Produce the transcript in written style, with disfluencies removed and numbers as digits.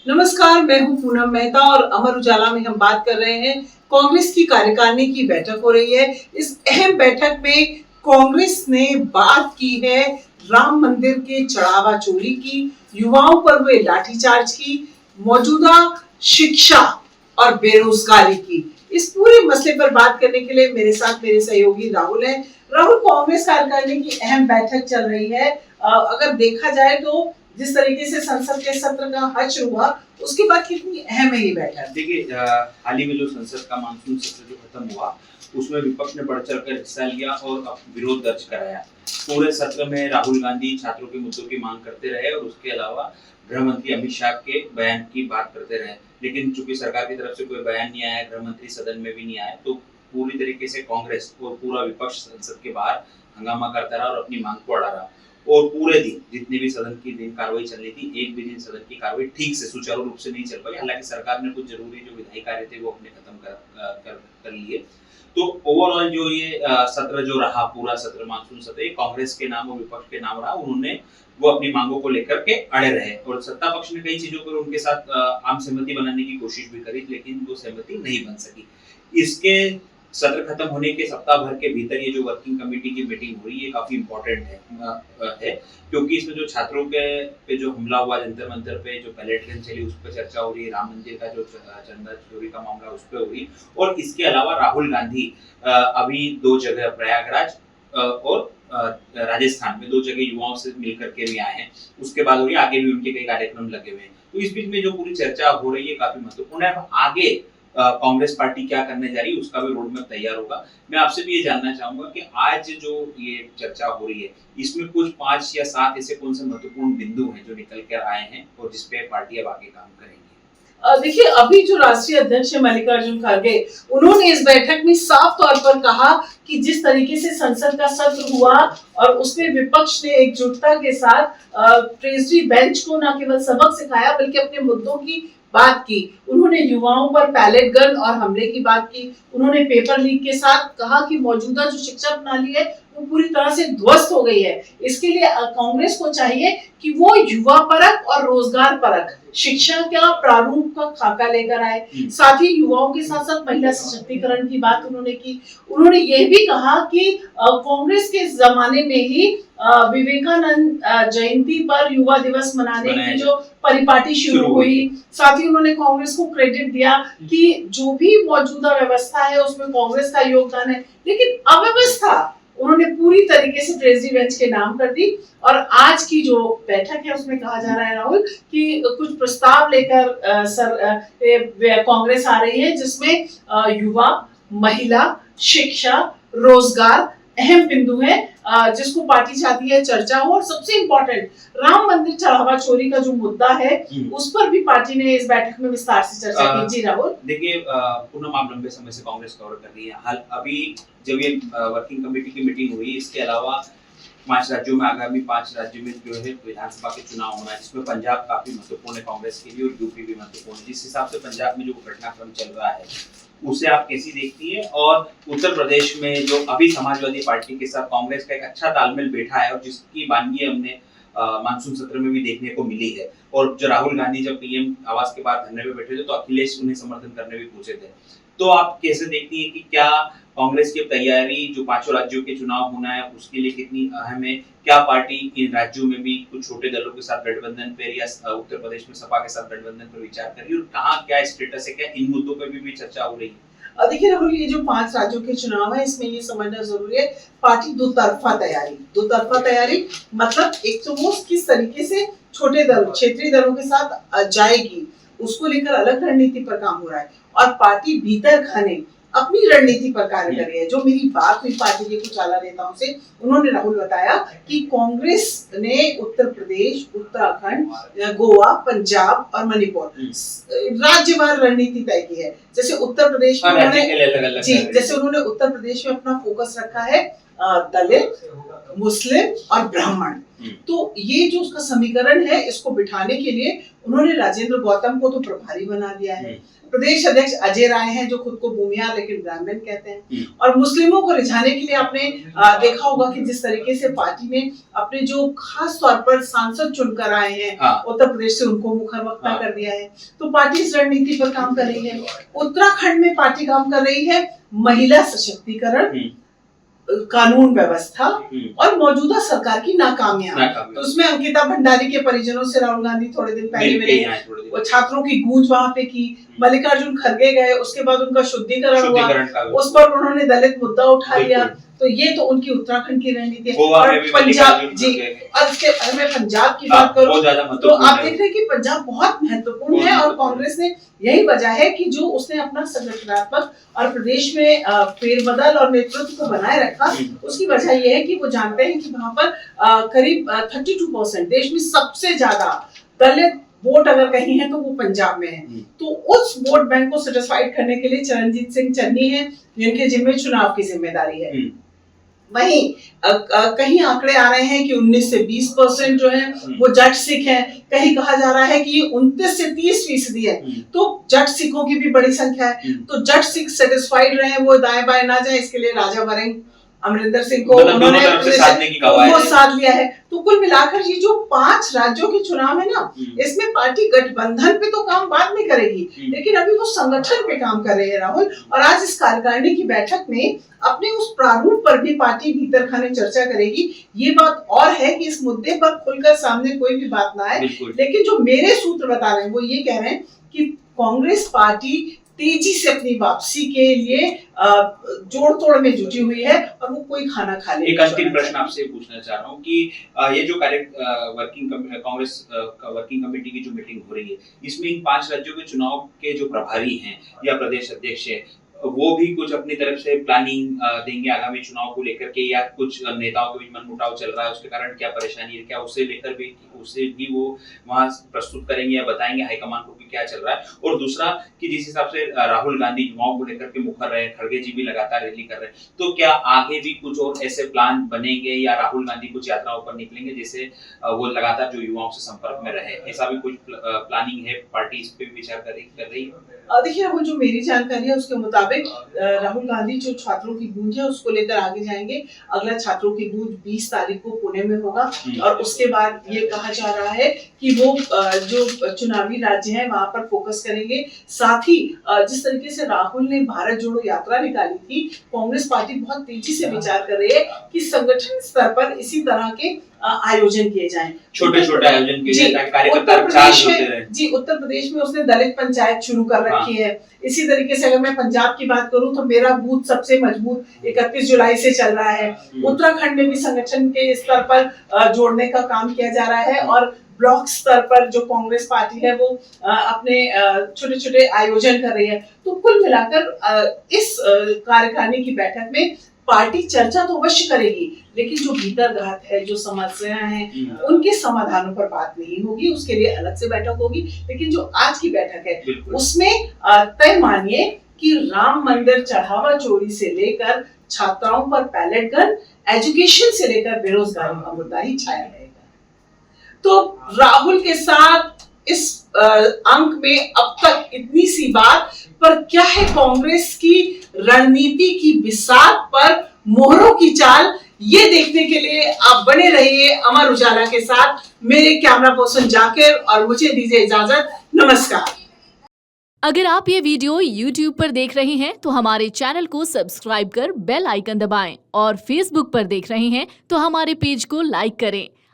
नमस्कार, मैं हूं पूनम मेहता और अमर उजाला में हम बात कर रहे हैं। कांग्रेस की कार्यकारिणी की बैठक हो रही है। इस अहम बैठक में कांग्रेस ने बात की है राम मंदिर के चढ़ावा चोरी की, युवाओं पर हुए लाठीचार्ज की, मौजूदा शिक्षा और बेरोजगारी की। इस पूरे मसले पर बात करने के लिए मेरे साथ मेरे सहयोगी राहुल हैं। राहुल, कांग्रेस कार्यकारिणी की अहम बैठक चल रही है। अगर देखा जाए तो जिस तरीके से संसद के सत्र का हश्र हुआ, उसके बाद कितनी अहम है ये बैठक? देखिए, हाल ही में जो संसद का मानसून सत्र जो खत्म हुआ, उसमें विपक्ष ने बढ़ चढ़कर हिस्सा लिया और विरोध दर्ज कराया। पूरे सत्र में राहुल गांधी छात्रों के मुद्दों की मांग करते रहे और उसके अलावा गृह मंत्री अमित शाह के बयान की बात करते रहे। लेकिन चूंकि सरकार की तरफ से कोई बयान नहीं आया, गृह मंत्री सदन में भी नहीं आए, तो पूरी तरीके से कांग्रेस और पूरा विपक्ष संसद के बाहर हंगामा करता रहा और अपनी मांग को अड़ा रहा। और पूरे दिन जितनी भी सदन की दिन कार्रवाई चल रही थी, एक भी दिन सदन की कार्रवाई ठीक से सुचारू रूप से नहीं चल पाई। हालांकि सरकार ने कुछ जरूरी जो विधायी कार्य थे वो अपने खत्म कर लिए। तो ओवरऑल जो ये सत्र जो रहा, पूरा सत्र मानसून सत्र, ये कांग्रेस के नाम और विपक्ष के नाम रहा। उन्होंने वो अपनी मांगों को लेकर के अड़े रहे और सत्ता पक्ष ने कई चीजों पर उनके साथ आम सहमति बनाने की कोशिश भी करी, लेकिन वो सहमति नहीं बन सकी। इसके सत्र खत्म होने के सप्ताह भर के भीतर ये जो वर्किंग कमेटी की मीटिंग हुई, ये काफी इम्पोर्टेंट है क्योंकि इसमें जो छात्रों के पे जो हमला हुआ जंतर मंतर पे, जो पैलेट गन चली, उस पर चर्चा हो रही है। राम मंदिर का जो चंदा चोरी का मामला, उस पर हो रही। और इसके अलावा राहुल गांधी अभी दो जगह, प्रयागराज और राजस्थान में, दो जगह युवाओं से मिलकर के भी आए हैं। उसके बाद हो रही, आगे भी उनके कई कार्यक्रम लगे हुए हैं। तो इस बीच में जो पूरी चर्चा हो रही है काफी महत्वपूर्ण है। आगे कांग्रेस पार्टी क्या करने जा रही है, उसका भी रोड मैप तैयार होगा। मैं आपसे भी ये जानना चाहूंगा कि आज जो ये चर्चा हो रही है, इसमें कुछ 5 या 7 ऐसे कौन से महत्वपूर्ण बिंदु हैं जो निकल कर आए हैं और जिसपे पार्टी अब आगे काम करेंगी? देखिए, अभी जो राष्ट्रीय अध्यक्ष है मल्लिकार्जुन खड़गे, उन्होंने इस बैठक में साफ तौर पर कहा कि जिस तरीके से संसद का सत्र हुआ और उसमें विपक्ष ने एकजुटता के साथ ट्रेजरी बेंच को न केवल सबक सिखाया बल्कि अपने मुद्दों की बात की। उन्होंने युवाओं पर पैलेट गन और हमले की बात की। उन्होंने पेपर लीक के साथ कहा कि मौजूदा जो शिक्षा प्रणाली है वो पूरी तरह से ध्वस्त हो गई है। इसके लिए कांग्रेस को चाहिए कि वो युवा परक और रोजगार परक शिक्षा का प्रारूप का खाका लेकर आए। साथ ही युवाओं के साथ साथ महिला सशक्तिकरण की बात उन्होंने की। उन्होंने ये भी कहा कि कांग्रेस के जमाने में ही विवेकानंद जयंती पर युवा दिवस मनाने की जो परिपाटी शुरू हुई। साथ ही उन्होंने कांग्रेस को क्रेडिट दिया कि जो भी मौजूदा व्यवस्था है उसमें कांग्रेस का योगदान है, लेकिन अव्यवस्था उन्होंने पूरी तरीके से ट्रेजरी बेंच के नाम कर दी। और आज की जो बैठक है उसमें कहा जा रहा है राहुल कि कुछ प्रस्ताव लेकर कांग्रेस आ रही है, जिसमें युवा, महिला, शिक्षा, रोजगार अहम बिंदु है, जिसको पार्टी चाहती है चर्चा हो। और सबसे इम्पोर्टेंट, राम मंदिर चढ़ावा चोरी का जो मुद्दा है उस पर भी पार्टी ने इस बैठक में विस्तार से चर्चा की। जी राहुल। देखिए, पूनम, आप लंबे समय से कांग्रेस कवर कर रही है। हाल अभी जब ये वर्किंग कमेटी की मीटिंग हुई, इसके अलावा 5 राज्यों में, आगामी 5 राज्यों में जो है विधानसभा के चुनाव होना है, जिसमें पंजाब काफी महत्वपूर्ण है कांग्रेस के लिए और यूपी भी महत्वपूर्ण है। जिस हिसाब से पंजाब में जो घटनाक्रम चल रहा है उसे आप कैसी देखती है? और उत्तर प्रदेश में जो अभी समाजवादी पार्टी के साथ कांग्रेस का एक अच्छा तालमेल बैठा है और जिसकी वानगी हमने मानसून सत्र में भी देखने को मिली है। और जो राहुल गांधी जब पीएम आवास के बाद धरने पे बैठे थे तो अखिलेश उन्हें समर्थन करने भी पहुंचे थे। तो आप कैसे देखती है कि क्या कांग्रेस की तैयारी जो 5 राज्यों के चुनाव होना है उसके लिए कितनी अहम है? क्या पार्टी इन राज्यों में भी कुछ छोटे दलों के साथ गठबंधन पर या उत्तर प्रदेश में सपा के साथ गठबंधन पर विचार कर रही है और कहाँ क्या स्टेटस है? क्या इन मुद्दों पर भी चर्चा हो रही है? देखिए राहुल, ये जो 5 राज्यों के चुनाव है इसमें ये समझना जरूरी है, पार्टी दो तरफा तैयारी मतलब एक तो वो किस तरीके से छोटे दल, क्षेत्रीय दलों के साथ जाएगी, उसको लेकर अलग रणनीति पर काम हो रहा है। और पार्टी भीतर खाने अपनी रणनीति पर कार्य कर रही है। जो मेरी बात हुई पार्टी के कुछ आला नेताओं से, उन्होंने राहुल बताया कि कांग्रेस ने उत्तर प्रदेश, उत्तराखंड, गोवा, पंजाब और मणिपुर राज्यवार रणनीति तय की है। जैसे उत्तर प्रदेश में उन्होंने उत्तर प्रदेश में अपना फोकस रखा है दलित, मुस्लिम और ब्राह्मण। तो ये जो उसका समीकरण है, इसको बिठाने के लिए उन्होंने राजेंद्र गौतम को तो प्रभारी बना दिया है। प्रदेश अध्यक्ष अजय राय हैं जो खुद को भूमिया लेकिन ब्राह्मण कहते हैं। और मुस्लिमों को रिझाने के लिए आपने देखा होगा कि जिस तरीके से पार्टी ने अपने जो खास तौर पर सांसद चुनकर आए हैं उत्तर प्रदेश से, उनको मुखरवक्ता कर दिया है। तो पार्टी इस रणनीति पर काम कर रही है। उत्तराखंड में पार्टी काम कर रही है महिला सशक्तिकरण, कानून व्यवस्था और मौजूदा सरकार की नाकामियां। तो उसमें अंकिता भंडारी के परिजनों से राहुल गांधी थोड़े दिन पहले मिले, वो छात्रों की गूंज वहां पे की। मल्लिकार्जुन खड़गे गए, उसके बाद उनका शुद्धिकरण हुआ, उस पर उन्होंने दलित मुद्दा उठा लिया। तो ये तो उनकी उत्तराखंड की रणनीति है। और पंजाब, जी, और इसके मैं पंजाब की बात करूं तो आप देख रहे हैं कि पंजाब बहुत महत्वपूर्ण है और कांग्रेस ने यही वजह है कि जो उसने अपना संगठनात्मक और प्रदेश में फेरबदल और नेतृत्व को बनाए रखा, उसकी वजह यह है कि वो जानते हैं कि वहां पर करीब 32% देश में सबसे ज्यादा दलित वोट अगर कहीं है तो वो पंजाब में है। तो उस वोट बैंक को सेटिस्फाइड करने के लिए चरणजीत सिंह चन्नी है जिनके जिम्मे चुनाव की जिम्मेदारी है। वहीं कहीं आंकड़े आ रहे हैं कि 19 से 20% जो है वो जट सिख हैं, कहीं कहा जा रहा है कि 29 से 30% है। तो जट सिखों की भी बड़ी संख्या है। तो जट सिख सेटिस्फाइड रहे, वो दाएं बाएं ना जाए, इसके लिए राजा वरिंग अमरिंदर सिंह को उन्होंने साथ लिया है। तो कुल मिलाकर ये जो 5 राज्यों के चुनाव है ना, इसमें पार्टी गठबंधन पे तो काम बाद में करेगी, लेकिन अभी वो संगठन पे काम कर रहे हैं राहुल। और आज इस कार्यकारिणी की बैठक में अपने उस प्रारूप पर भी पार्टी भीतर खाने चर्चा करेगी। ये बात और है कि इस मुद्दे पर खुलकर सामने कोई भी बात ना आए, लेकिन जो मेरे सूत्र बता रहे हैं वो ये कह रहे हैं कि कांग्रेस पार्टी तेजी से अपनी वापसी के लिए जोड़ तोड़ में जुटी हुई है और वो कोई खाना खा ले। एक अंतिम प्रश्न आपसे पूछना चाह रहा हूँ कि ये जो कांग्रेस वर्किंग कमेटी की जो मीटिंग हो रही है, इसमें इन 5 राज्यों के चुनाव के जो प्रभारी हैं या प्रदेश अध्यक्ष है, वो भी कुछ अपनी तरफ से प्लानिंग देंगे आगामी चुनाव को लेकर के, या कुछ नेताओं के बीच मनमुटाव चल रहा है उसके कारण क्या परेशानी है, क्या उसे लेकर भी वो वहां प्रस्तुत करेंगे या बताएंगे हाईकमान को कि क्या चल रहा है। और दूसरा कि जिस हिसाब से राहुल गांधी युवाओं को लेकर के मुखर रहे, खड़गे जी भी लगातार रैली कर रहे हैं, तो क्या आगे भी कुछ और ऐसे प्लान बनेंगे या राहुल गांधी कुछ यात्राओं पर निकलेंगे जिससे वो लगातार जो युवाओं से संपर्क में रहे, ऐसा भी कुछ प्लानिंग है? पार्टी इस पे विचार कर रही है? देखिए, वो जो मेरी जानकारी है उसके मुताबिक राहुल गांधी जो छात्रों की गूंज है उसको लेकर आगे जाएंगे। अगला छात्रों की गूंज 20 तारीख को पुणे में होगा और उसके बाद ये कहा जा रहा है कि वो जो चुनावी राज्य हैं वहां पर फोकस करेंगे। साथ ही जिस तरीके से राहुल ने भारत जोड़ो यात्रा निकाली थी, कांग्रेस पार्टी बहुत तेजी से विचार कर रही है कि संगठन स्तर पर इसी तरह के आयोजन किए जाएं, छोटे-छोटे आयोजन किए जाएं ताकि कार्यकर्ता चार्ज होते रहें। जी, उत्तर प्रदेश में उसने दलित पंचायत शुरू कर रखी है। इसी तरीके से अगर मैं पंजाब की बात करूं तो मेरा बूथ सबसे मजबूत 31 जुलाई से चल रहा है। उत्तराखंड में भी संगठन के स्तर पर जोड़ने का काम किया जा रहा है और ब्लॉक स्तर पर जो कांग्रेस पार्टी है वो अपने छोटे छोटे आयोजन कर रही है। तो कुल मिलाकर इस कार्यकारिणी की बैठक में पार्टी चर्चा तो अवश्य करेगी, लेकिन जो भीतरघात है, जो समस्याएं हैं, उनके समाधानों पर बात नहीं होगी। उसके लिए अलग से बैठक होगी। लेकिन जो आज की बैठक है उसमें तय मानिए कि राम मंदिर चढ़ावा चोरी से लेकर छात्राओं पर पैलेट गन, एजुकेशन से लेकर बेरोजगारी का मुद्दा ही छाया रहेगा। तो राहुल के साथ इस अंक में अब तक इतनी सी बात, पर क्या है कांग्रेस की रणनीति की बिसात पर मोहरों की चाल, ये देखने के लिए आप बने रहिए अमर उजाला के साथ। मेरे कैमरा पर्सन जाकिर और मुझे दीजिए इजाजत। नमस्कार। अगर आप ये वीडियो YouTube पर देख रहे हैं तो हमारे चैनल को सब्सक्राइब कर बेल आइकन दबाएं और Facebook पर देख रहे हैं तो हमारे पेज को लाइक करें।